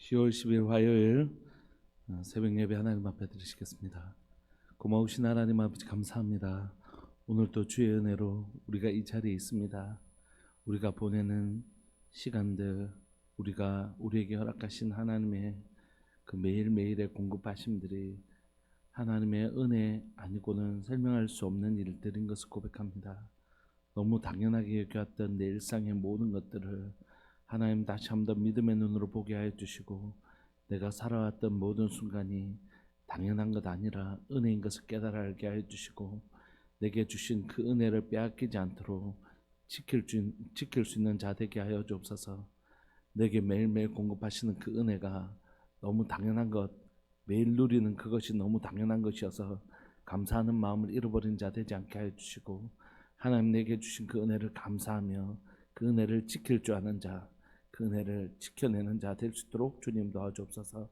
10월 10일 화요일 새벽 예배 하나님 앞에 드리시겠습니다. 고마우신 하나님 아버지 감사합니다. 오늘도 주의 은혜로 우리가 이 자리에 있습니다. 우리가 보내는 시간들, 우리가 우리에게 허락하신 하나님의 그 매일매일의 공급하심들이 하나님의 은혜 아니고는 설명할 수 없는 일들인 것을 고백합니다. 너무 당연하게 여겨왔던 내 일상의 모든 것들을 하나님 다시 한번 믿음의 눈으로 보게 하여 주시고, 내가 살아왔던 모든 순간이 당연한 것 아니라 은혜인 것을 깨달아 알게 하여 주시고, 내게 주신 그 은혜를 빼앗기지 않도록 지킬 수 있는 자 되게 하여 주옵소서. 내게 매일매일 공급하시는 그 은혜가 너무 당연한 것, 매일 누리는 그것이 너무 당연한 것이어서 감사하는 마음을 잃어버린 자 되지 않게 하여 주시고, 하나님 내게 주신 그 은혜를 감사하며 그 은혜를 지킬 줄 아는 자, 그 은혜를 지켜내는 자 될 수 있도록 주님 도와주옵소서.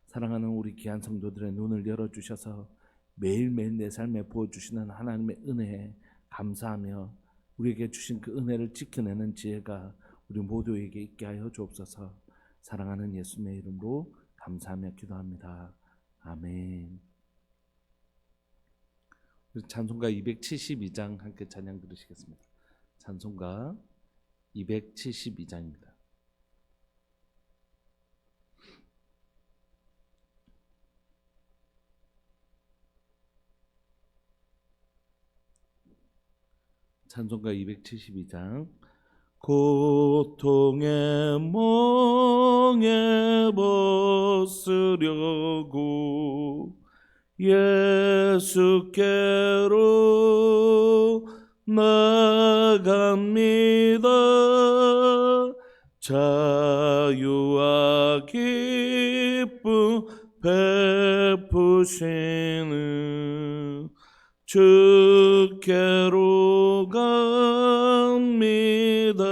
사랑하는 우리 귀한 성도들의 눈을 열어주셔서 매일매일 내 삶에 부어주시는 하나님의 은혜에 감사하며 우리에게 주신 그 은혜를 지켜내는 지혜가 우리 모두에게 있게 하여 주옵소서. 사랑하는 예수님의 이름으로 감사하며 기도합니다. 아멘. 찬송가 272장 함께 찬양 들으시겠습니다. 찬송가 272장입니다. 찬송가 272장. 고통의 멍에 벗으려고 예수께로 나갑니다. 자유와 기쁨 베푸시는 주께로 갑니다.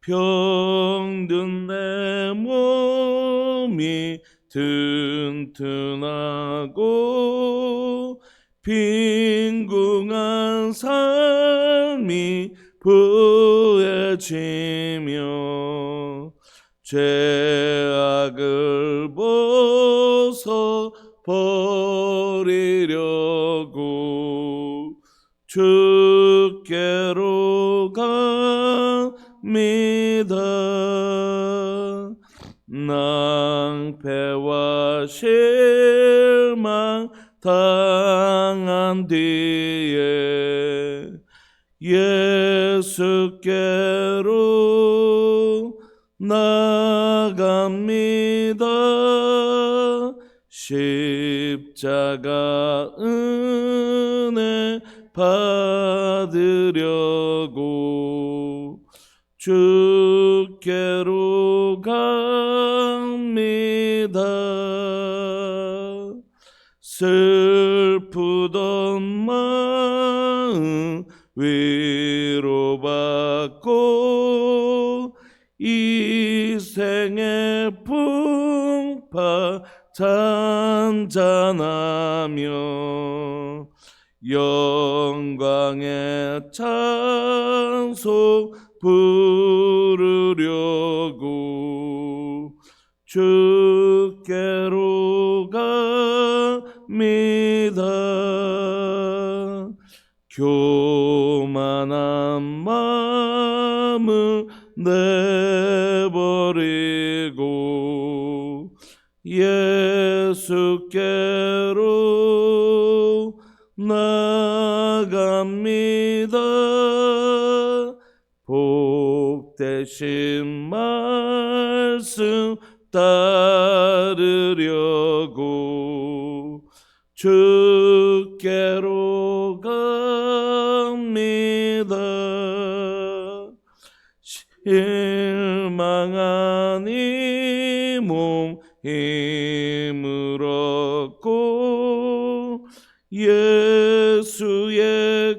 병든 내 몸이 튼튼하고 빈궁한 삶이 부해지며 죄악을 벗어 버리려고 주께로 갑니다. 낭패와 실망 당한 뒤에 예수께로 나갑니다. 십자가 은혜 받으려고 주께로 갑니다. 슬프던 마음 위로받고 이 생의 풍파 잔잔하며 영광의 찬송 부르려고 주께로 갑니다. 교만한 마음을 내버리고 예수께로 나갑니다. 복되신 말씀 따르려고 주께로 갑니다. 실망한 이 몸 힘을 얻고 예수의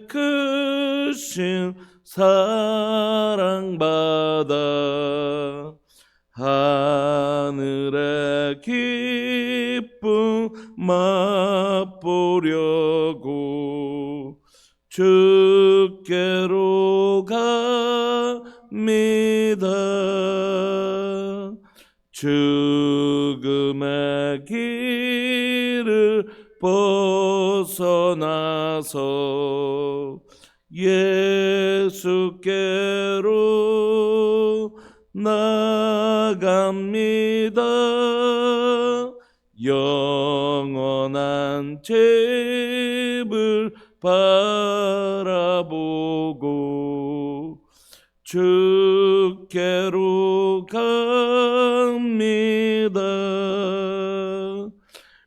크신 사랑받아 하늘의 기쁨 맛보려고 주께로 갑니다. 죽음의 길을 벗어나서 예수께로 나갑니다. 영원한 집을 바라보고 주께로 갑니다.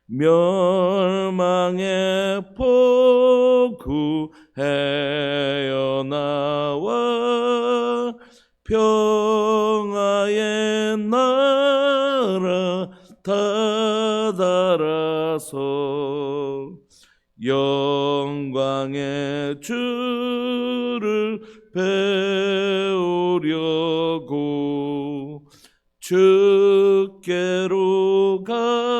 멸망의 폭우 헤어나와 평화의 나라 다다라서 영광의 주를 배우려고 주께로 갑니다.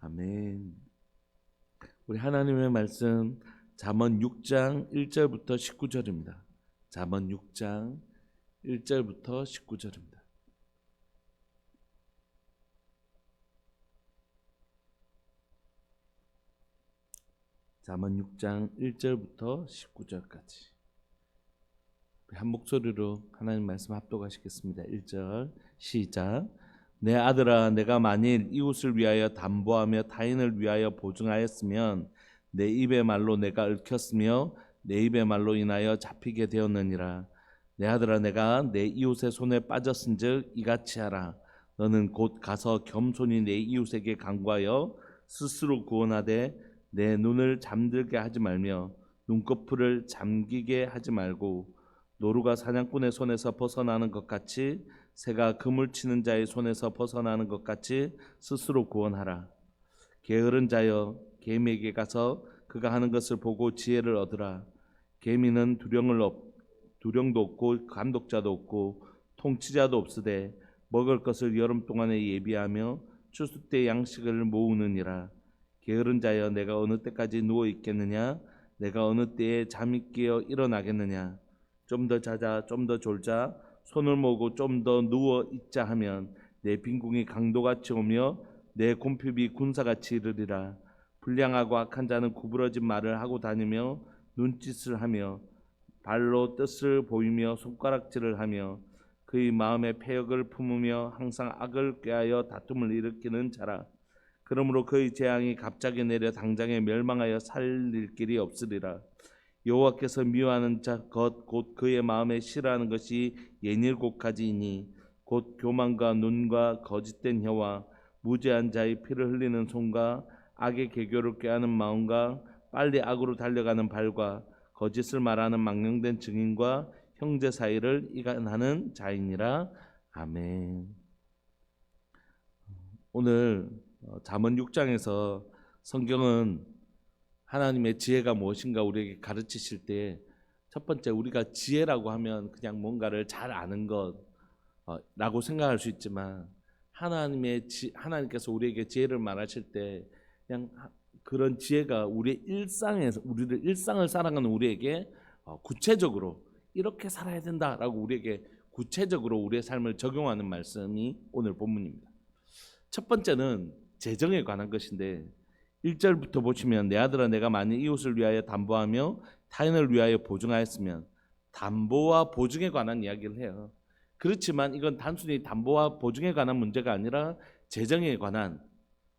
아멘. 우리 하나님의 말씀 잠언 6장 1절부터 19절입니다. 잠언 6장 1절부터 19절입니다. 잠언 6장 1절부터 19절까지 한 목소리로 하나님 말씀 합독하시겠습니다. 1절 시작. 내 아들아, 내가 만일 이웃을 위하여 담보하며 타인을 위하여 보증하였으면 내 입의 말로 내가 얽혔으며 내 입의 말로 인하여 잡히게 되었느니라. 내 아들아, 내가 내 이웃의 손에 빠졌은즉 이같이 하라. 너는 곧 가서 겸손히 내 이웃에게 간구하여 스스로 구원하되 내 눈을 잠들게 하지 말며 눈꺼풀을 잠기게 하지 말고 노루가 사냥꾼의 손에서 벗어나는 것 같이 새가 그물 치는 자의 손에서 벗어나는 것 같이 스스로 구원하라. 게으른 자여, 개미에게 가서 그가 하는 것을 보고 지혜를 얻으라. 개미는 두령도 없고 감독자도 없고 통치자도 없으되 먹을 것을 여름 동안에 예비하며 추수 때 양식을 모으느니라. 게으른 자여, 내가 어느 때까지 누워 있겠느냐? 내가 어느 때에 잠이 깨어 일어나겠느냐? 좀 더 자자, 좀 더 졸자, 손을 모으고 좀 더 누워 있자 하면 내 빈궁이 강도같이 오며 내 곰핍이 군사같이 이르리라. 불량하고 악한 자는 구부러진 말을 하고 다니며 눈짓을 하며 발로 뜻을 보이며 손가락질을 하며 그의 마음에 패역을 품으며 항상 악을 꾀하여 다툼을 일으키는 자라. 그러므로 그의 재앙이 갑자기 내려 당장에 멸망하여 살릴 길이 없으리라. 여호와께서 미워하는 자 것 곧 그의 마음에 싫어하는 것이 예닐곡까지이니 곧 교만과 눈과 거짓된 혀와 무죄한 자의 피를 흘리는 손과 악의 계교를 꾀하는 마음과 빨리 악으로 달려가는 발과 거짓을 말하는 망령된 증인과 형제 사이를 이간하는 자이니라. 아멘. 오늘 잠언 6장에서 성경은 하나님의 지혜가 무엇인가 우리에게 가르치실 때 첫 번째, 우리가 지혜라고 하면 그냥 뭔가를 잘 아는 것라고 생각할 수 있지만 하나님께서 우리에게 지혜를 말하실 때 그냥 그런 지혜가 우리의 일상에서 우리를 일상을 살아가는 우리에게 구체적으로 이렇게 살아야 된다라고 우리에게 구체적으로 우리의 삶을 적용하는 말씀이 오늘 본문입니다. 첫 번째는 재정에 관한 것인데 1절부터 보시면 내 아들아, 내가 만일 이웃을 위하여 담보하며 타인을 위하여 보증하였으면, 담보와 보증에 관한 이야기를 해요. 그렇지만 이건 단순히 담보와 보증에 관한 문제가 아니라 재정에 관한,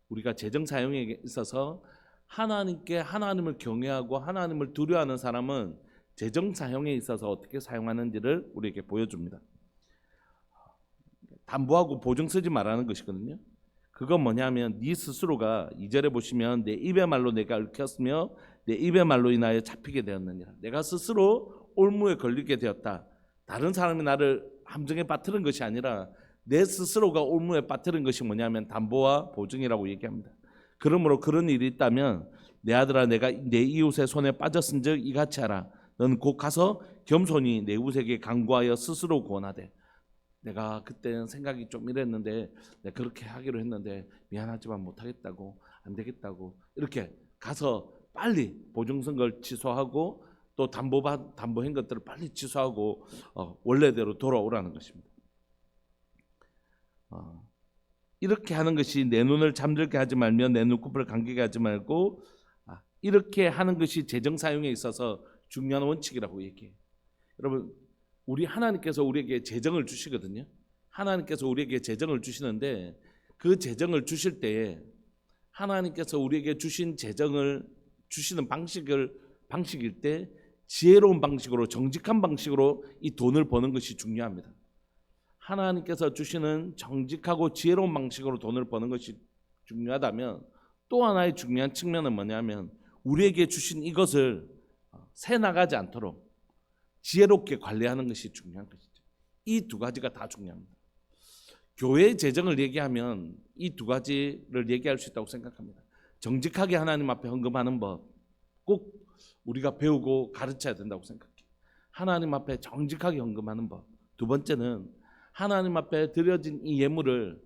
우리가 재정 사용에 있어서 하나님을 경외하고 하나님을 두려워하는 사람은 재정 사용에 있어서 어떻게 사용하는지를 우리에게 보여줍니다. 담보하고 보증 쓰지 말라는 것이거든요. 그건 뭐냐면 네 스스로가 2절에 보시면 내 입의 말로 내가 얽혔으며 내 입의 말로 인하여 잡히게 되었느니라. 내가 스스로 올무에 걸리게 되었다. 다른 사람이 나를 함정에 빠뜨린 것이 아니라 내 스스로가 올무에 빠뜨린 것이 뭐냐면 담보와 보증이라고 얘기합니다. 그러므로 그런 일이 있다면 내 아들아, 내가 내 이웃의 손에 빠졌은즉 이같이 하라. 너는 곧 가서 겸손히 내 이웃에게 간구하여 스스로 구원하되, 내가 그때는 생각이 좀 이랬는데 내가 그렇게 하기로 했는데 미안하지만 못하겠다고, 안 되겠다고, 이렇게 가서 빨리 보증 선거를 취소하고 또 담보한 것들을 빨리 취소하고 원래대로 돌아오라는 것입니다. 이렇게 하는 것이 내 눈을 잠들게 하지 말며 내 눈꺼풀을 감기게 하지 말고 이렇게 하는 것이 재정 사용에 있어서 중요한 원칙이라고 얘기해요. 여러분, 우리 하나님께서 우리에게 재정을 주시거든요. 하나님께서 우리에게 재정을 주시는데 그 재정을 주실 때에 하나님께서 우리에게 주신 재정을 주시는 방식일 때 지혜로운 방식으로, 정직한 방식으로 이 돈을 버는 것이 중요합니다. 하나님께서 주시는 정직하고 지혜로운 방식으로 돈을 버는 것이 중요하다면 또 하나의 중요한 측면은 뭐냐면 우리에게 주신 이것을 새 나가지 않도록 지혜롭게 관리하는 것이 중요한 것이죠. 이 두 가지가 다 중요합니다. 교회의 재정을 얘기하면 이 두 가지를 얘기할 수 있다고 생각합니다. 정직하게 하나님 앞에 헌금하는 법 꼭 우리가 배우고 가르쳐야 된다고 생각해요. 하나님 앞에 정직하게 헌금하는 법. 두 번째는 하나님 앞에 드려진 이 예물을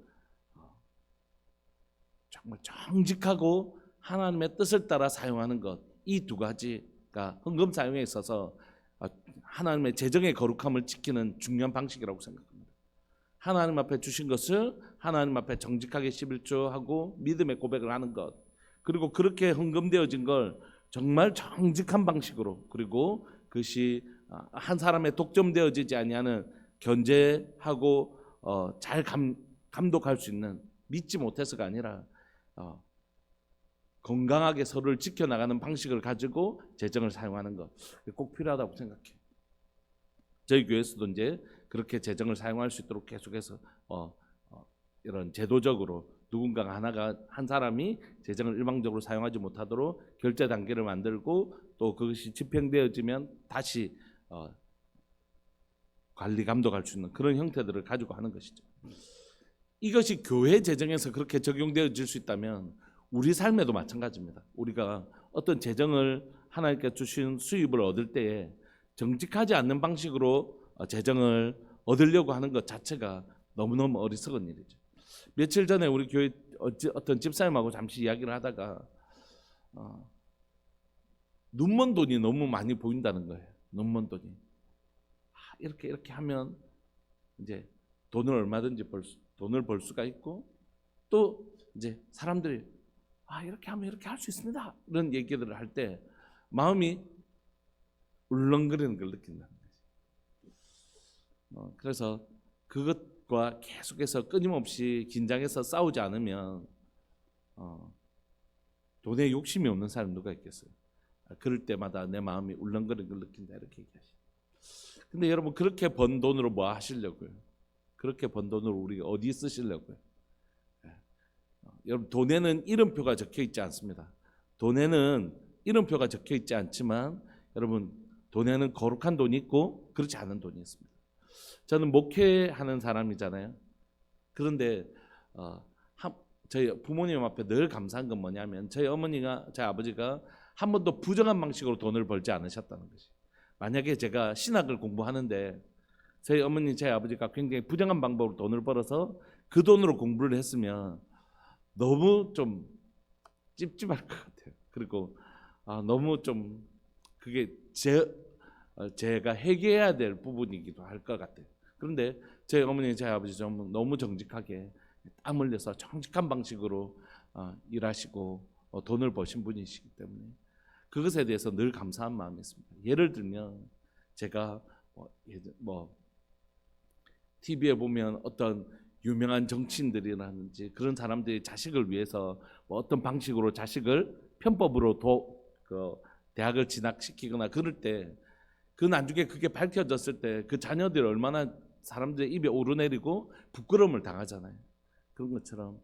정말 정직하고 하나님의 뜻을 따라 사용하는 것. 이 두 가지가 헌금 사용에 있어서 하나님의 재정의 거룩함을 지키는 중요한 방식이라고 생각합니다. 하나님 앞에 주신 것을 하나님 앞에 정직하게 11조하고 믿음의 고백을 하는 것, 그리고 그렇게 헌금되어진 걸 정말 정직한 방식으로, 그리고 그것이 한 사람의 독점되어지지 아니하는 견제하고 잘 감독할 수 있는, 믿지 못해서가 아니라 건강하게 서로를 지켜나가는 방식을 가지고 재정을 사용하는 것 꼭 필요하다고 생각해요. 저희 교회에서도 이제 그렇게 재정을 사용할 수 있도록 계속해서 이런 제도적으로 누군가가 한 사람이 재정을 일방적으로 사용하지 못하도록 결제 단계를 만들고 또 그것이 집행되어지면 다시 관리 감독할 수 있는 그런 형태들을 가지고 하는 것이죠. 이것이 교회 재정에서 그렇게 적용되어질 수 있다면 우리 삶에도 마찬가지입니다. 우리가 어떤 재정을 하나님께 주신 수입을 얻을 때에 정직하지 않는 방식으로 재정을 얻으려고 하는 것 자체가 너무너무 어리석은 일이죠. 며칠 전에 우리 교회 어떤 집사님하고 잠시 이야기를 하다가 눈먼 돈이 너무 많이 보인다는 거예요. 눈먼 돈이 이렇게 하면 이제 돈을 얼마든지 돈을 벌 수가 있고, 또 이제 사람들이 이렇게 하면 이렇게 할 수 있습니다, 이런 얘기들을 할 때 마음이 울렁거리는 걸 느낀다는 거죠. 그래서 그것과 계속해서 끊임없이 긴장해서 싸우지 않으면 돈에 욕심이 없는 사람 누가 있겠어요? 그럴 때마다 내 마음이 울렁거리는 걸 느낀다, 이렇게 얘기하시죠. 근데 여러분, 그렇게 번 돈으로 뭐 하시려고요? 그렇게 번 돈으로 우리가 어디 쓰시려고요? 여러분, 돈에는 이름표가 적혀 있지 않습니다. 돈에는 이름표가 적혀 있지 않지만 여러분, 돈에는 거룩한 돈이 있고 그렇지 않은 돈이 있습니다. 저는 목회하는 사람이잖아요. 그런데 저희 부모님 앞에 늘 감사한 건 뭐냐면 저희 아버지가 한 번도 부정한 방식으로 돈을 벌지 않으셨다는 것이. 만약에 제가 신학을 공부하는데 저희 어머니, 저희 아버지가 굉장히 부정한 방법으로 돈을 벌어서 그 돈으로 공부를 했으면 너무 좀 찝찝할 것 같아요. 그리고 너무 좀 그게 제가 회개해야 될 부분이기도 할 것 같아요. 그런데 저희 어머니, 저희 아버지 좀 너무 정직하게 땀 흘려서 정직한 방식으로 일하시고 돈을 버신 분이시기 때문에 그것에 대해서 늘 감사한 마음이 있습니다. 예를 들면 제가 TV에 보면 어떤 유명한 정치인들이라든지 그런 사람들이 자식을 위해서 어떤 방식으로 자식을 편법으로 대학을 진학시키거나 그럴 때 그 나중에 그게 밝혀졌을 때 그 자녀들이 얼마나 사람들의 입에 오르내리고 부끄러움을 당하잖아요. 그런 것처럼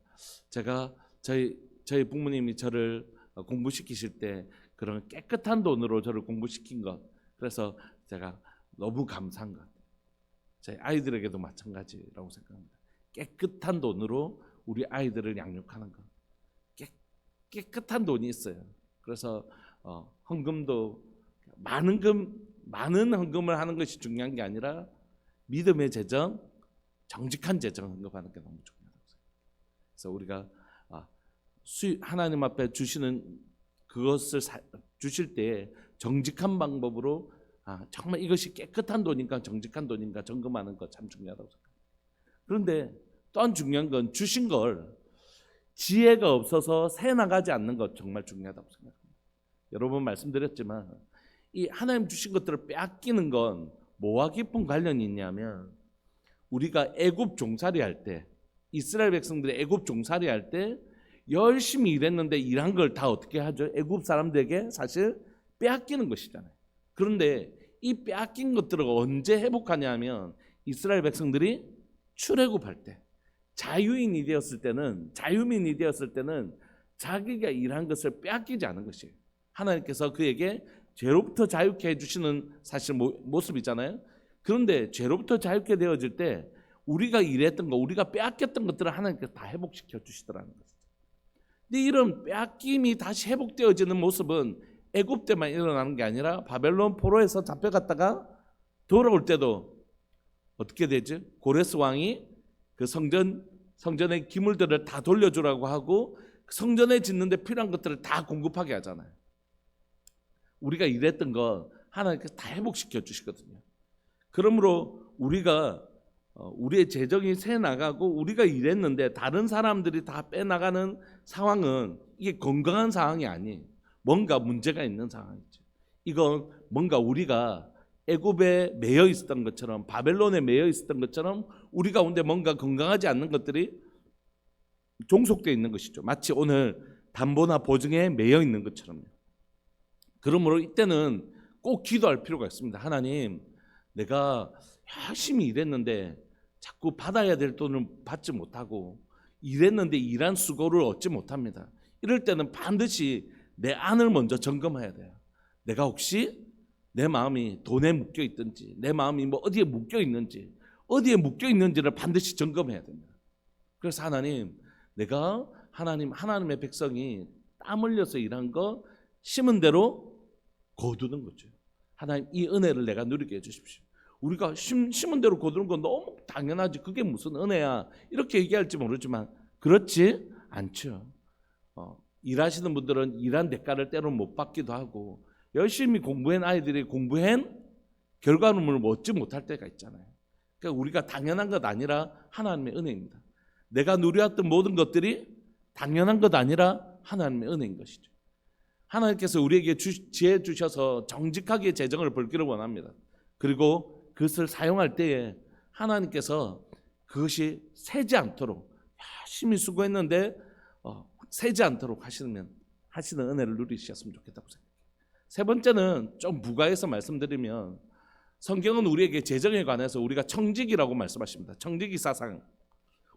제가 저희 부모님이 저를 공부시키실 때 그런 깨끗한 돈으로 저를 공부시킨 것, 그래서 제가 너무 감사한 것 같아요. 저희 아이들에게도 마찬가지라고 생각합니다. 깨끗한 돈으로 우리 아이들을 양육하는 것, 깨끗한 돈이 있어요. 그래서 헌금도 많은 헌금을 하는 것이 중요한 게 아니라 믿음의 재정, 정직한 재정 헌금하는 게 너무 중요하다고 생각해요. 그래서 우리가 하나님 앞에 주시는 그것을 주실 때 정직한 방법으로 정말 이것이 깨끗한 돈인가 정직한 돈인가 점검하는 거 참 중요하다고 생각합니다. 그런데 또한 중요한 건 주신 걸 지혜가 없어서 새 나가지 않는 것 정말 중요하다고 생각합니다. 여러 번 말씀드렸지만 이 하나님 주신 것들을 빼앗기는 건 뭐와 깊은 관련이 있냐면 우리가 애굽 종살이 할 때 이스라엘 백성들이 애굽 종살이 할 때 열심히 일했는데 일한 걸 다 어떻게 하죠? 애굽 사람들에게 사실 빼앗기는 것이잖아요. 그런데 이 빼앗긴 것들을 언제 회복하냐 하면 이스라엘 백성들이 출애굽할 때 자유민이 되었을 때는 자기가 일한 것을 빼앗기지 않은 것이에요. 하나님께서 그에게 죄로부터 자유케 해주시는 사실 모습이잖아요. 그런데 죄로부터 자유케 되어질 때 우리가 일했던 거, 우리가 빼앗겼던 것들을 하나님께서 다 회복시켜 주시더라는 것이죠. 근데 이런 빼앗김이 다시 회복되어지는 모습은 애굽 때만 일어나는 게 아니라 바벨론 포로에서 잡혀갔다가 돌아올 때도 어떻게 되죠? 고레스 왕이 그 성전의 기물들을 다 돌려주라고 하고 성전에 짓는데 필요한 것들을 다 공급하게 하잖아요. 우리가 일했던 거 하나님께서 다 회복시켜 주시거든요. 그러므로 우리가 우리의 재정이 새 나가고 우리가 일했는데 다른 사람들이 다 빼나가는 상황은 이게 건강한 상황이 아니에요. 뭔가 문제가 있는 상황이죠. 이건 뭔가 우리가 애굽에 매여 있었던 것처럼 바벨론에 매여 있었던 것처럼 우리 가운데 뭔가 건강하지 않는 것들이 종속되어 있는 것이죠. 마치 오늘 담보나 보증에 매여 있는 것처럼요. 그러므로 이때는 꼭 기도할 필요가 있습니다. 하나님, 내가 열심히 일했는데 자꾸 받아야 될 돈을 받지 못하고 일했는데 일한 수고를 얻지 못합니다. 이럴 때는 반드시 내 안을 먼저 점검해야 돼요. 내가 혹시 내 마음이 돈에 묶여 있든지 내 마음이 뭐 어디에 묶여 있는지를 반드시 점검해야 됩니다. 그래서 하나님, 내가 하나님의 백성이 땀 흘려서 일한 거 심은 대로 거두는 거죠. 하나님, 이 은혜를 내가 누리게 해주십시오. 우리가 심은 대로 거두는 건 너무 당연하지, 그게 무슨 은혜야, 이렇게 얘기할지 모르지만 그렇지 않죠. 일하시는 분들은 일한 대가를 때로는 못 받기도 하고 열심히 공부한 아이들이 공부한 결과물을 얻지 못할 때가 있잖아요. 그러니까 우리가 당연한 것 아니라 하나님의 은혜입니다. 내가 누려왔던 모든 것들이 당연한 것 아니라 하나님의 은혜인 것이죠. 하나님께서 우리에게 지혜 주셔서 정직하게 재정을 벌기를 원합니다. 그리고 그것을 사용할 때에 하나님께서 그것이 새지 않도록 열심히 수고했는데 새지 않도록 하시는 은혜를 누리셨으면 좋겠다고 생각해요. 세 번째는 좀 부가해서 말씀드리면 성경은 우리에게 재정에 관해서 우리가 청직이라고 말씀하십니다. 청직이 사상,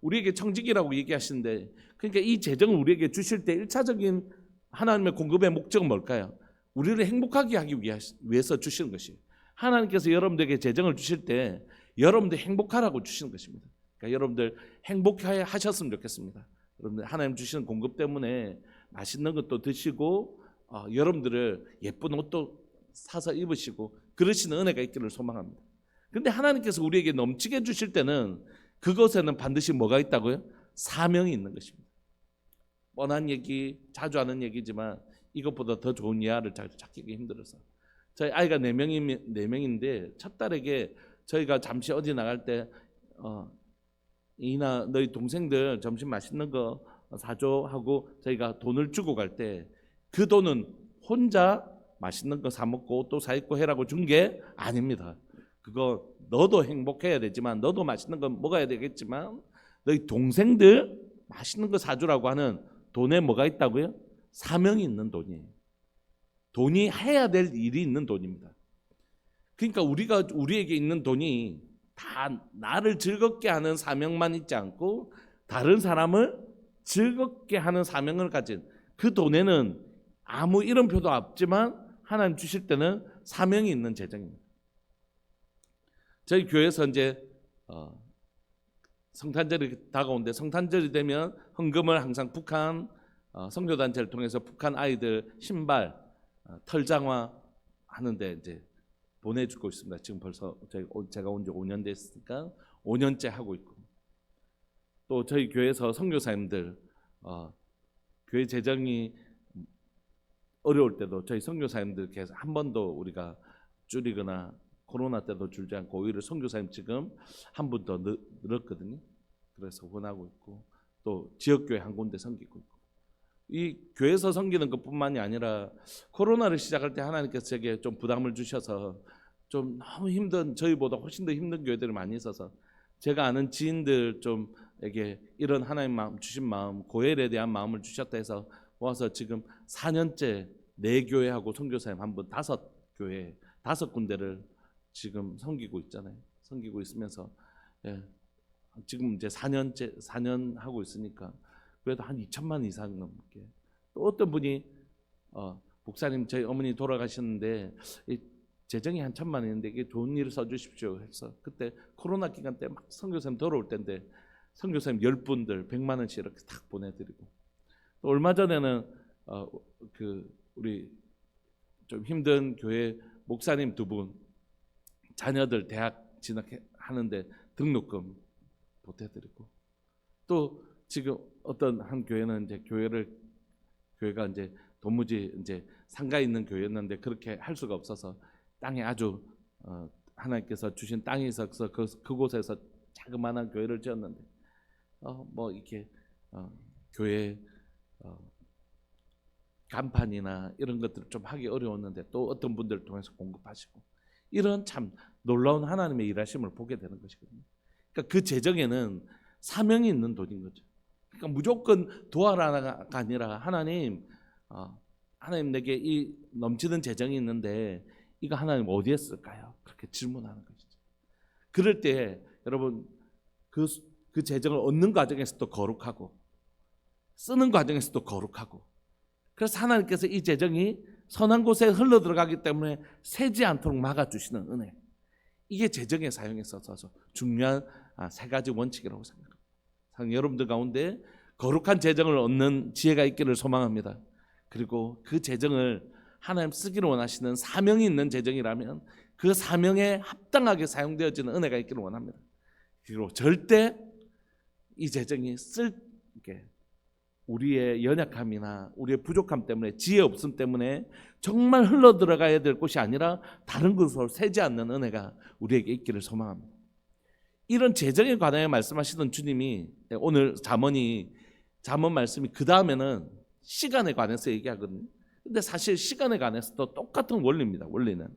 우리에게 청직이라고 얘기하시는데, 그러니까 이 재정을 우리에게 주실 때 1차적인 하나님의 공급의 목적은 뭘까요? 우리를 행복하게 하기 위해서 주시는 것이에요. 하나님께서 여러분들에게 재정을 주실 때 여러분들 행복하라고 주시는 것입니다. 그러니까 여러분들 행복해 하셨으면 좋겠습니다. 여러분들 하나님 주시는 공급 때문에 맛있는 것도 드시고 여러분들을 예쁜 옷도 사서 입으시고 그러시는 은혜가 있기를 소망합니다. 그런데 하나님께서 우리에게 넘치게 주실 때는 그것에는 반드시 뭐가 있다고요? 사명이 있는 것입니다. 뻔한 얘기, 자주 하는 얘기지만 이것보다 더 좋은 예화를 찾기가 힘들어서 저희 아이가 4명인데 첫 딸에게 저희가 잠시 어디 나갈 때 이나 너희 동생들 점심 맛있는 거 사줘 하고 저희가 돈을 주고 갈 때 그 돈은 혼자 맛있는 거 사 먹고 옷도 사 입고 해라고 준 게 아닙니다. 그거 너도 행복해야 되지만 너도 맛있는 거 먹어야 되겠지만 너희 동생들 맛있는 거 사주라고 하는 돈에 뭐가 있다고요? 사명이 있는 돈이에요. 돈이 해야 될 일이 있는 돈입니다. 그러니까 우리에게 있는 돈이 다 나를 즐겁게 하는 사명만 있지 않고 다른 사람을 즐겁게 하는 사명을 가진 그 돈에는 아무 이름표도 없지만 하나님 주실 때는 사명이 있는 재정입니다. 저희 교회에서 이제 성탄절이 다가오는데 성탄절이 되면 헌금을 항상 북한 선교단체를 통해서 북한 아이들 신발 털장화 하는데 이제 보내주고 있습니다. 지금 벌써 제가 온 지 5년 됐으니까 5년째 하고 있고, 또 저희 교회에서 선교사님들 교회 재정이 어려울 때도 저희 선교사님들께서 한 번도 우리가 줄이거나 코로나 때도 줄지 않고 오히려 선교사님 지금 한 분 더 늘었거든요. 그래서 원하고 있고 또 지역교회 한 군데 섬기고 있고 이 교회에서 섬기는 것뿐만이 아니라 코로나를 시작할 때 하나님께서 제게 좀 부담을 주셔서 좀 너무 힘든 저희보다 훨씬 더 힘든 교회들이 많이 있어서 제가 아는 지인들 좀에게 이런 하나님 마음 주신 마음 고엘에 대한 마음을 주셨다 해서 모아서 지금 4년째 4교회하고 선교사님 한 분 5교회 5군데를 지금 섬기고 있잖아요. 섬기고 있으면서 지금 이제 4년 하고 있으니까 그래도 한 2천만 이상 넘게 또 어떤 분이 목사님 저희 어머니 돌아가셨는데 재정이 한 1,000만 원인데 이게 좋은 일을 써주십시오 해서 그때 코로나 기간 때 막 선교사님 돌아올 때인데 선교사님 10분들 100만 원씩 이렇게 탁 보내드리고 또 얼마 전에는 우리 좀 힘든 교회 목사님 2분 자녀들 대학 진학하는데 등록금 보태드리고 또 지금 어떤 한 교회는 이제 교회가 이제 도무지 이제 상가 있는 교회였는데 그렇게 할 수가 없어서 땅에 아주 하나님께서 주신 땅이 있어서 그곳에서 자그마한 교회를 지었는데 뭐 이렇게 교회 간판이나 이런 것들을 좀 하기 어려웠는데 또 어떤 분들을 통해서 공급하시고 이런 참 놀라운 하나님의 일하심을 보게 되는 것이거든요. 그러니까 그 재정에는 사명이 있는 돈인 거죠. 그러니까 무조건 도와라가 아니라 하나님 내게 이 넘치는 재정이 있는데 이거 하나님 어디에 쓸까요? 그렇게 질문하는 것이죠. 그럴 때 여러분 그 재정을 얻는 과정에서도 거룩하고 쓰는 과정에서도 거룩하고 그래서 하나님께서 이 재정이 선한 곳에 흘러 들어가기 때문에 새지 않도록 막아주시는 은혜 이게 재정의 사용에 있어서 중요한 3가지 원칙이라고 생각합니다. 여러분들 가운데 거룩한 재정을 얻는 지혜가 있기를 소망합니다. 그리고 그 재정을 하나님 쓰기를 원하시는 사명이 있는 재정이라면 그 사명에 합당하게 사용되어지는 은혜가 있기를 원합니다. 그리고 절대 이 재정이 우리의 연약함이나 우리의 부족함 때문에 지혜 없음 때문에 정말 흘러 들어가야 될 곳이 아니라 다른 곳으로 새지 않는 은혜가 우리에게 있기를 소망합니다. 이런 재정에 관하여 말씀하시던 주님이 오늘 잠언 말씀이 그 다음에는 시간에 관해서 얘기하거든요. 근데 사실 시간에 관해서도 똑같은 원리입니다. 원리는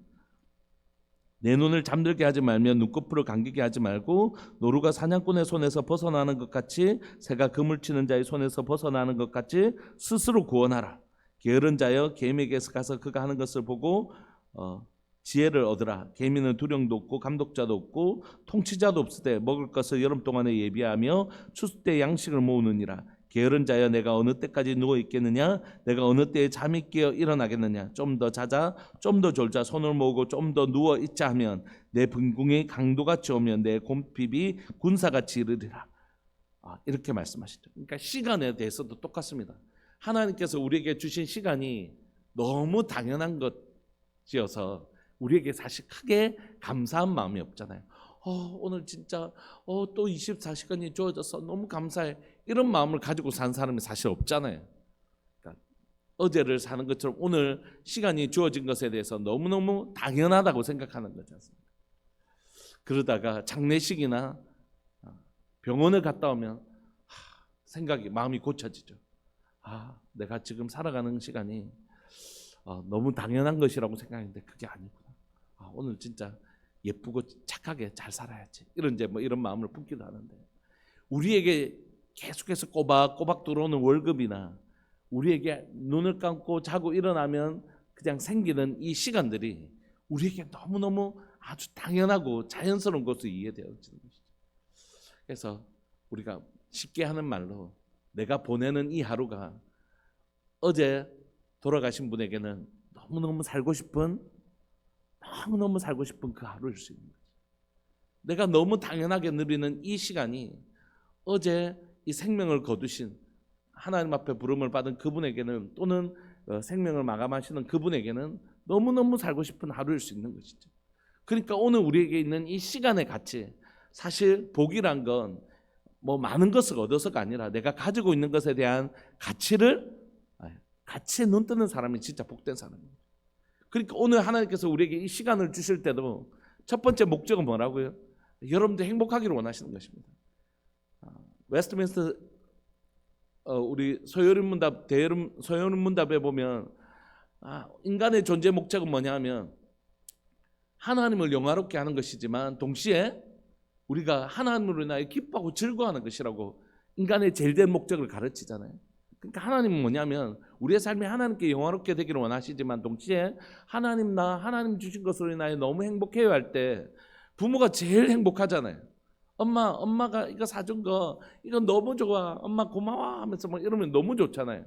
내 눈을 잠들게 하지 말며 눈꺼풀을 감기게 하지 말고 노루가 사냥꾼의 손에서 벗어나는 것 같이 새가 그물 치는 자의 손에서 벗어나는 것 같이 스스로 구원하라. 게으른 자여 개미에게서 가서 그가 하는 것을 보고 지혜를 얻으라. 개미는 두령도 없고 감독자도 없고 통치자도 없으되 먹을 것을 여름 동안에 예비하며 추수 때 양식을 모으느니라. 게으른 자여 내가 어느 때까지 누워 있겠느냐? 내가 어느 때에 잠이 깨어 일어나겠느냐? 좀 더 자자, 좀 더 졸자, 손을 모으고 좀 더 누워 있자 하면 내 분궁이 강도같이 오면 내 곰핍이 군사같이 이르리라. 이렇게 말씀하시죠. 그러니까 시간에 대해서도 똑같습니다. 하나님께서 우리에게 주신 시간이 너무 당연한 것이어서 우리에게 사실 크게 감사한 마음이 없잖아요. 오늘 진짜 또 24시간이 주어져서 너무 감사해. 이런 마음을 가지고 산 사람이 사실 없잖아요. 그러니까 어제를 사는 것처럼 오늘 시간이 주어진 것에 대해서 너무너무 당연하다고 생각하는 거지 않습니까? 그러다가 장례식이나 병원을 갔다 오면 마음이 고쳐지죠. 내가 지금 살아가는 시간이 너무 당연한 것이라고 생각했는데 그게 아니구나. 오늘 진짜 예쁘고 착하게 잘 살아야지. 이런 마음을 품기도 하는데 우리에게 계속해서 꼬박꼬박 들어오는 월급이나 우리에게 눈을 감고 자고 일어나면 그냥 생기는 이 시간들이 우리에게 너무너무 아주 당연하고 자연스러운 것으로 이해되어지는 것이죠. 그래서 우리가 쉽게 하는 말로 내가 보내는 이 하루가 어제 돌아가신 분에게는 너무너무 살고 싶은 그 하루일 수 있는 거죠. 내가 너무 당연하게 누리는 이 시간이 어제 이 생명을 거두신 하나님 앞에 부름을 받은 그분에게는 또는 생명을 마감하시는 그분에게는 너무너무 살고 싶은 하루일 수 있는 것이죠. 그러니까 오늘 우리에게 있는 이 시간의 가치, 사실 복이란 건 뭐 많은 것을 얻어서가 아니라 내가 가지고 있는 것에 대한 가치를 가치에 눈 뜨는 사람이 진짜 복된 사람입니다. 그러니까 오늘 하나님께서 우리에게 이 시간을 주실 때도 첫 번째 목적은 뭐라고요? 여러분들 행복하기를 원하시는 것입니다. 웨스트민스터 우리 소요리 문답 소요리 문답에 보면 인간의 존재 목적은 뭐냐면 하나님을 영화롭게 하는 것이지만 동시에 우리가 하나님으로 인하여 기뻐하고 즐거워하는 것이라고 인간의 제일된 목적을 가르치잖아요. 그러니까 하나님은 뭐냐면 우리의 삶이 하나님께 영화롭게 되기를 원하시지만 동시에 하나님 주신 것으로 인하여 너무 행복해야 할 때 부모가 제일 행복하잖아요. 엄마가 이거 사준 거 이거 너무 좋아, 엄마 고마워 하면서 막 이러면 너무 좋잖아요.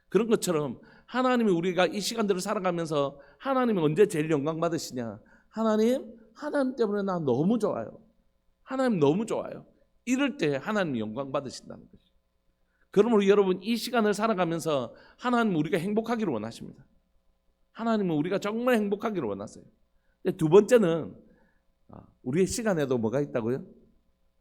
그런 것처럼 하나님이 우리가 이 시간들을 살아가면서 하나님이 언제 제일 영광 받으시냐? 하나님 때문에 나 너무 좋아요. 하나님 너무 좋아요. 이럴 때 하나님이 영광 받으신다는 거죠. 그러므로 여러분 이 시간을 살아가면서 하나님은 우리가 행복하기를 원하십니다. 하나님은 우리가 정말 행복하기를 원하세요. 두 번째는 우리의 시간에도 뭐가 있다고요?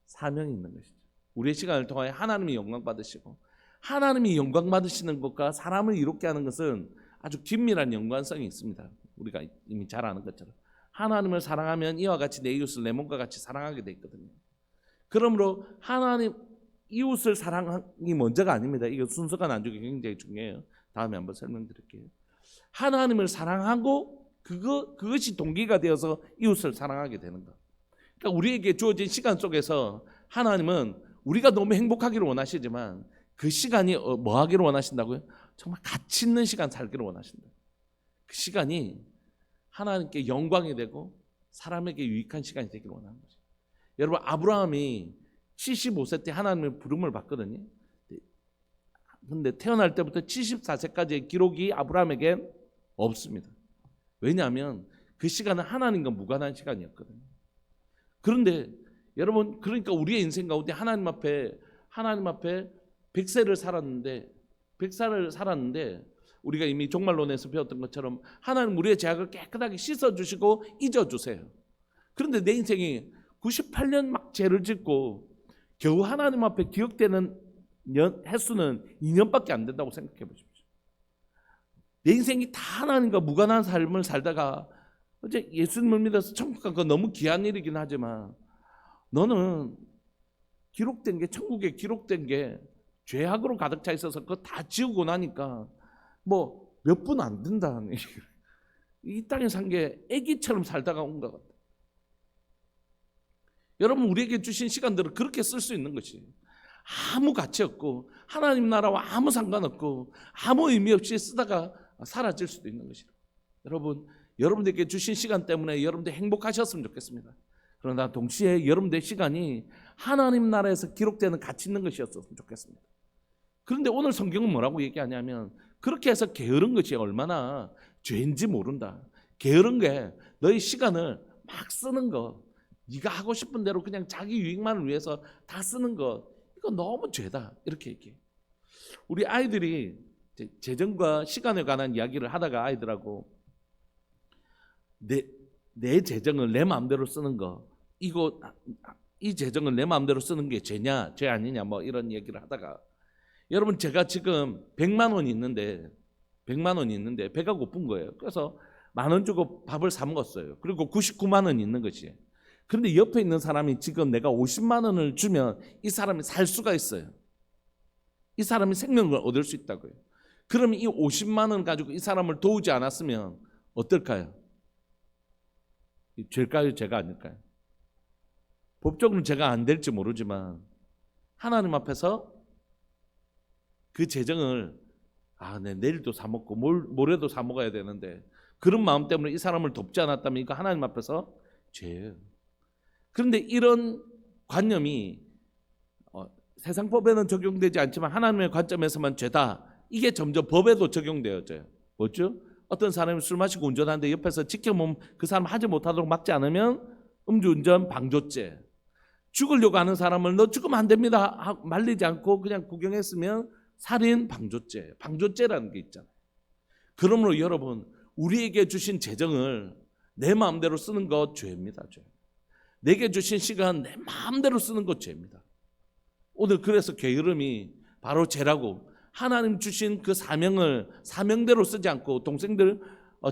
사명이 있는 것이죠. 우리의 시간을 통하여 하나님이 영광 받으시고 하나님이 영광 받으시는 것과 사람을 이롭게 하는 것은 아주 긴밀한 연관성이 있습니다. 우리가 이미 잘 아는 것처럼 하나님을 사랑하면 이와 같이 내 이웃을 내 몸과 같이 사랑하게 돼 있거든요. 그러므로 하나님 이웃을 사랑이 먼저가 아닙니다. 이거 순서가 나중에 굉장히 중요해요. 다음에 한번 설명드릴게요. 하나님을 사랑하고 그것이 동기가 되어서 이웃을 사랑하게 되는 것. 그러니까 우리에게 주어진 시간 속에서 하나님은 우리가 너무 행복하기를 원하시지만 그 시간이 뭐 하기를 원하신다고요? 정말 가치 있는 시간 살기를 원하신다. 그 시간이 하나님께 영광이 되고 사람에게 유익한 시간이 되기를 원하는 거죠. 여러분 아브라함이 75세 때 하나님의 부름을 받거든요. 근데 태어날 때부터 74세까지의 기록이 아브라함에겐 없습니다. 왜냐하면 그 시간은 하나님과 무관한 시간이었거든요. 그런데 여러분 그러니까 우리의 인생 가운데 하나님 앞에 100세를 살았는데 우리가 이미 종말론에서 배웠던 것처럼 하나님 우리의 죄악을 깨끗하게 씻어주시고 잊어주세요. 그런데 내 인생이 98년 막 죄를 짓고 겨우 하나님 앞에 기억되는 횟수는 2년밖에 안 된다고 생각해 보십시오. 내 인생이 다 하나님과 무관한 삶을 살다가 어제 예수님을 믿어서 천국 간 거 너무 귀한 일이긴 하지만 너는 기록된 게 천국에 기록된 게 죄악으로 가득 차 있어서 그거 다 지우고 나니까 뭐 몇 분 안 된다. 이 땅에 산 게 애기처럼 살다가 온 것 같아. 여러분 우리에게 주신 시간들을 그렇게 쓸 수 있는 것이 아무 가치 없고 하나님 나라와 아무 상관없고 아무 의미 없이 쓰다가 사라질 수도 있는 것이라. 여러분 여러분들께 주신 시간 때문에 여러분들 행복하셨으면 좋겠습니다. 그러나 동시에 여러분들의 시간이 하나님 나라에서 기록되는 가치 있는 것이었으면 좋겠습니다. 그런데 오늘 성경은 뭐라고 얘기하냐면 그렇게 해서 게으른 것이 얼마나 죄인지 모른다. 게으른 게 너의 시간을 막 쓰는 거, 네가 하고 싶은 대로 그냥 자기 유익만을 위해서 다 쓰는 거, 이거 너무 죄다. 이렇게 얘기해. 우리 아이들이 재정과 시간에 관한 이야기를 하다가 아이들하고 내 재정을 내 마음대로 쓰는 거, 이 재정을 내 마음대로 쓰는 게 죄냐, 죄 아니냐, 뭐 이런 얘기를 하다가 여러분 제가 지금 100만 원이 있는데 배가 고픈 거예요. 그래서 10,000원 주고 밥을 사 먹었어요. 그리고 99만 원이 있는 것이. 그런데 옆에 있는 사람이 지금 내가 50만 원을 주면 이 사람이 살 수가 있어요. 이 사람이 생명을 얻을 수 있다고요. 그러면 이 50만 원 가지고 이 사람을 도우지 않았으면 어떨까요? 죄일까요? 죄가 아닐까요? 법적으로는 죄가 안 될지 모르지만 하나님 앞에서 그 재정을 내일도 사 먹고 모레도 사 먹어야 되는데 그런 마음 때문에 이 사람을 돕지 않았다면 이거 하나님 앞에서 죄예요. 그런데 이런 관념이 세상 법에는 적용되지 않지만 하나님의 관점에서만 죄다. 이게 점점 법에도 적용되어져요. 뭐죠? 어떤 사람이 술 마시고 운전하는데 옆에서 지켜보면 그 사람 하지 못하도록 막지 않으면 음주운전 방조죄. 죽으려고 하는 사람을 너 죽으면 안 됩니다 말리지 않고 그냥 구경했으면 살인 방조죄. 방조죄라는 게 있잖아요. 그러므로 여러분 우리에게 주신 재정을 내 마음대로 쓰는 것 죄입니다. 죄. 내게 주신 시간 내 마음대로 쓰는 것 죄입니다. 오늘 그래서 게으름이 바로 죄라고 하나님 주신 그 사명대로 쓰지 않고 동생들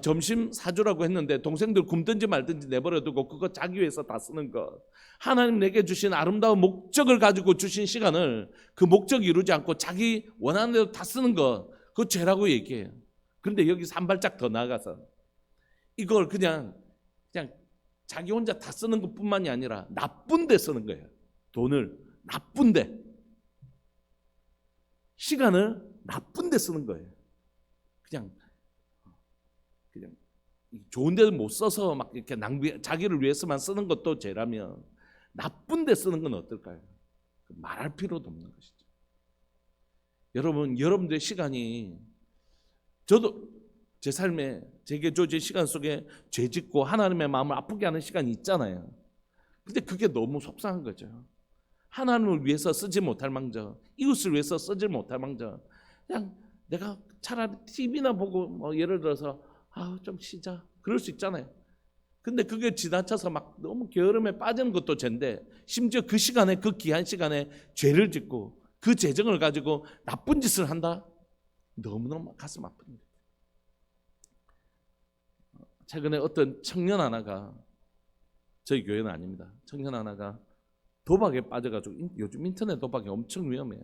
점심 사주라고 했는데 동생들 굶든지 말든지 내버려두고 그거 자기 위해서 다 쓰는 것, 하나님 내게 주신 아름다운 목적을 가지고 주신 시간을 그 목적 이루지 않고 자기 원하는 대로 다 쓰는 것, 그거 죄라고 얘기해요. 그런데 여기서 한 발짝 더 나아가서 이걸 그냥 자기 혼자 다 쓰는 것뿐만이 아니라 나쁜 데 쓰는 거예요. 돈을 나쁜 데, 시간을 나쁜 데 쓰는 거예요. 그냥 좋은 데를 못 써서 막 이렇게 낭비, 자기를 위해서만 쓰는 것도 죄라면 나쁜 데 쓰는 건 어떨까요? 말할 필요도 없는 것이죠. 여러분들의 시간이, 저도 제 삶에 제게 주어진 시간 속에 죄 짓고 하나님의 마음을 아프게 하는 시간이 있잖아요. 근데 그게 너무 속상한 거죠. 하나님을 위해서 쓰지 못할 망정, 이웃을 위해서 쓰지 못할 망정, 그냥 내가 차라리 TV나 보고 예를 들어서 좀 쉬자, 그럴 수 있잖아요. 근데 그게 지나쳐서 막 너무 게으름에 빠지는 것도 죄인데, 심지어 그 시간에, 그 귀한 시간에 죄를 짓고 그 재정을 가지고 나쁜 짓을 한다? 너무너무 가슴 아픕니다. 최근에 어떤 청년 하나가, 저희 교회는 아닙니다, 청년 하나가 도박에 빠져가지고, 요즘 인터넷 도박이 엄청 위험해요.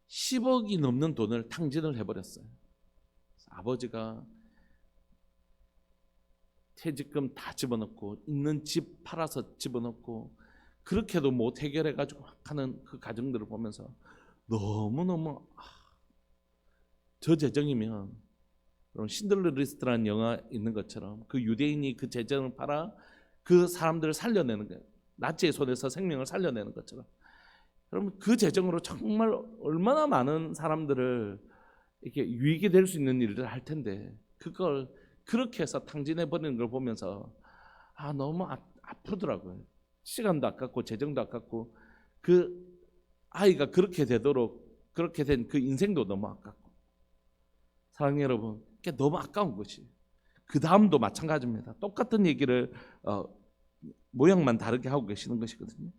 10억이 넘는 돈을 탕진을 해버렸어요. 아버지가 퇴직금 다 집어넣고 있는 집 팔아서 집어넣고 그렇게도 못 해결해가지고 하는 그 가정들을 보면서 너무너무, 저 재정이면 신들러 리스트라는 영화 있는 것처럼 그 유대인이 그 재정을 팔아 그 사람들을 살려내는 거예요. 나치의 손에서 생명을 살려내는 것처럼. 여러분, 그 재정으로 정말 얼마나 많은 사람들을 이렇게 유익이 될 수 있는 일들을 할 텐데, 그걸 그렇게 해서 탕진해 버리는 걸 보면서 너무 아프더라고요. 시간도 아깝고 재정도 아깝고, 그 아이가 그렇게 되도록 그렇게 된 그 인생도 너무 아깝고. 사랑하는 여러분, 그게 너무 아까운 것이, 그 다음도 마찬가지입니다. 똑같은 얘기를 모양만 다르게 하고 계시는 것이거든요.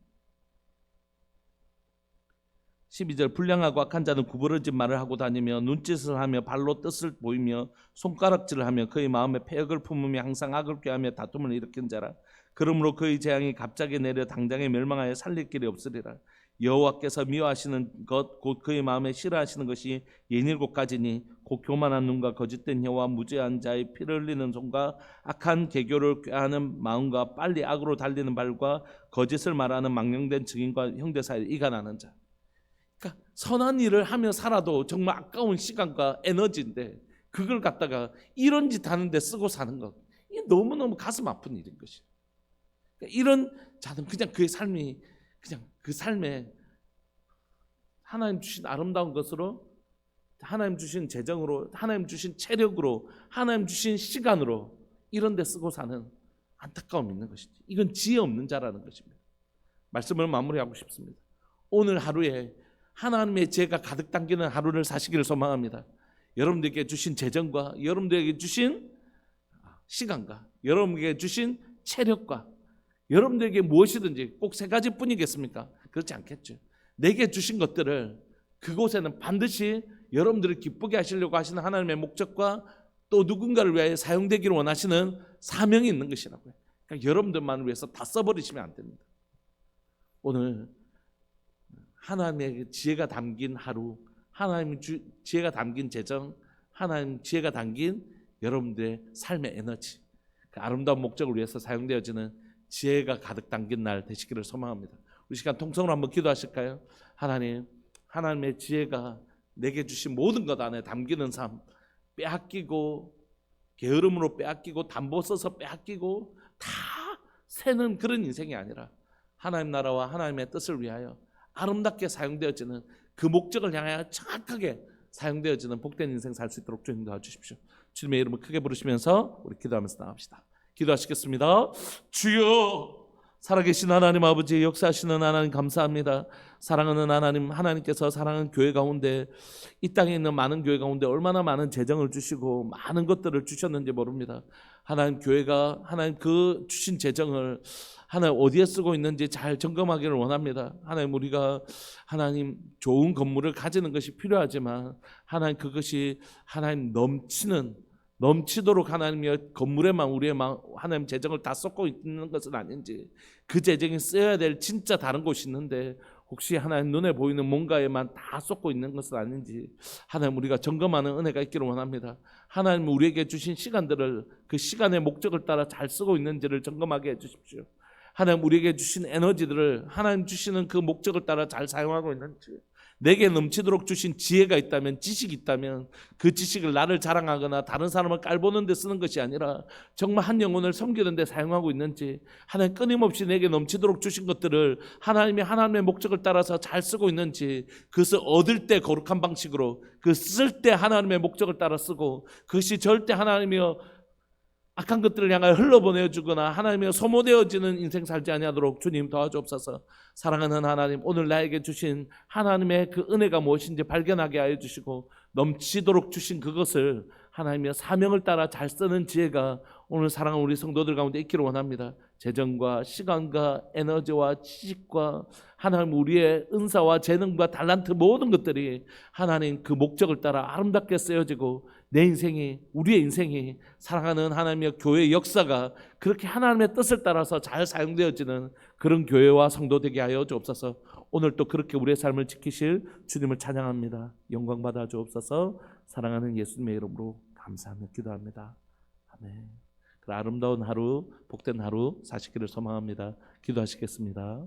12절, 불량하고 악한 자는 구부러진 말을 하고 다니며 눈짓을 하며 발로 뜻을 보이며 손가락질을 하며 그의 마음에 패역을 품으며 항상 악을 꾀하며 다툼을 일으킨 자라. 그러므로 그의 재앙이 갑자기 내려 당장에 멸망하여 살릴 길이 없으리라. 여호와께서 미워하시는 것 곧 그의 마음에 싫어하시는 것이 67가지니 곧 교만한 눈과 거짓된 혀와 무죄한 자의 피를 흘리는 손과 악한 계교를 꾀하는 마음과 빨리 악으로 달리는 발과 거짓을 말하는 망령된 증인과 형제 사이에 이가 나는 자. 그러니까 선한 일을 하며 살아도 정말 아까운 시간과 에너지인데 그걸 갖다가 이런 짓 하는데 쓰고 사는 것, 이게 너무너무 가슴 아픈 일인 것이에요. 그러니까 이런 자는 그냥 그의 삶이, 그냥 그 삶에 하나님 주신 아름다운 것으로, 하나님 주신 재정으로, 하나님 주신 체력으로, 하나님 주신 시간으로 이런 데 쓰고 사는 안타까움이 있는 것이지. 이건 지혜 없는 자라는 것입니다. 말씀을 마무리하고 싶습니다. 오늘 하루에 하나님의 지혜가 가득 담기는 하루를 사시기를 소망합니다. 여러분들에게 주신 재정과 여러분들에게 주신 시간과 여러분에게 주신 체력과 여러분들에게 무엇이든지 꼭 세 가지뿐이겠습니까? 그렇지 않겠죠. 내게 주신 것들을 그곳에는 반드시 여러분들을 기쁘게 하시려고 하시는 하나님의 목적과 또 누군가를 위하여 사용되기를 원하시는 사명이 있는 것이라고요. 그러니까 여러분들만을 위해서 다 써버리시면 안 됩니다. 오늘 하나님의 지혜가 담긴 하루, 하나님 지혜가 담긴 재정, 하나님 지혜가 담긴 여러분들의 삶의 에너지, 그 아름다운 목적을 위해서 사용되어지는 지혜가 가득 담긴 날 되시기를 소망합니다. 우리 시간 통성으로 한번 기도하실까요? 하나님, 하나님의 지혜가 내게 주신 모든 것 안에 담기는 삶, 빼앗기고 게으름으로 빼앗기고 담보 써서 빼앗기고 다 새는 그런 인생이 아니라 하나님 나라와 하나님의 뜻을 위하여 아름답게 사용되어지는 그 목적을 향하여 정확하게 사용되어지는 복된 인생 살 수 있도록 주님 도와주십시오. 주님의 이름을 크게 부르시면서 우리 기도하면서 나갑시다. 기도하시겠습니다. 주여, 살아계신 하나님 아버지, 역사하시는 하나님 감사합니다. 사랑하는 하나님, 하나님께서 사랑하는 교회 가운데, 이 땅에 있는 많은 교회 가운데 얼마나 많은 재정을 주시고 많은 것들을 주셨는지 모릅니다. 하나님, 교회가 하나님 그 주신 재정을 하나님 어디에 쓰고 있는지 잘 점검하기를 원합니다. 하나님 우리가 하나님 좋은 건물을 가지는 것이 필요하지만 하나님 그것이 하나님 넘치도록 하나님의 건물에만 우리의 하나님 재정을 다 쏟고 있는 것은 아닌지, 그 재정이 쓰여야 될 진짜 다른 곳이 있는데 혹시 하나님 눈에 보이는 뭔가에만 다 쏟고 있는 것은 아닌지 하나님 우리가 점검하는 은혜가 있기를 원합니다. 하나님 우리에게 주신 시간들을 그 시간의 목적을 따라 잘 쓰고 있는지를 점검하게 해주십시오. 하나님 우리에게 주신 에너지들을 하나님 주시는 그 목적을 따라 잘 사용하고 있는지, 내게 넘치도록 주신 지혜가 있다면, 지식이 있다면 그 지식을 나를 자랑하거나 다른 사람을 깔보는 데 쓰는 것이 아니라 정말 한 영혼을 섬기는 데 사용하고 있는지, 하나님 끊임없이 내게 넘치도록 주신 것들을 하나님의 목적을 따라서 잘 쓰고 있는지, 그것을 얻을 때 거룩한 방식으로, 그 쓸 때 하나님의 목적을 따라 쓰고, 그것이 절대 하나님이여 악한 것들을 향하여 흘러보내주거나 하나님의 소모되어지는 인생 살지 아니하도록 주님 도와주옵소서. 사랑하는 하나님, 오늘 나에게 주신 하나님의 그 은혜가 무엇인지 발견하게 하여 주시고 넘치도록 주신 그것을 하나님의 사명을 따라 잘 쓰는 지혜가 오늘 사랑하는 우리 성도들 가운데 있기를 원합니다. 재정과 시간과 에너지와 지식과 하나님 우리의 은사와 재능과 달란트 모든 것들이 하나님 그 목적을 따라 아름답게 쓰여지고 내 인생이, 우리의 인생이, 사랑하는 하나님의 교회의 역사가 그렇게 하나님의 뜻을 따라서 잘 사용되어지는 그런 교회와 성도 되게 하여 주옵소서. 오늘 또 그렇게 우리의 삶을 지키실 주님을 찬양합니다. 영광 받아 주옵소서. 사랑하는 예수님의 이름으로 감사하며 기도합니다. 아멘. 그 아름다운 하루, 복된 하루 사시기를 소망합니다. 기도하시겠습니다.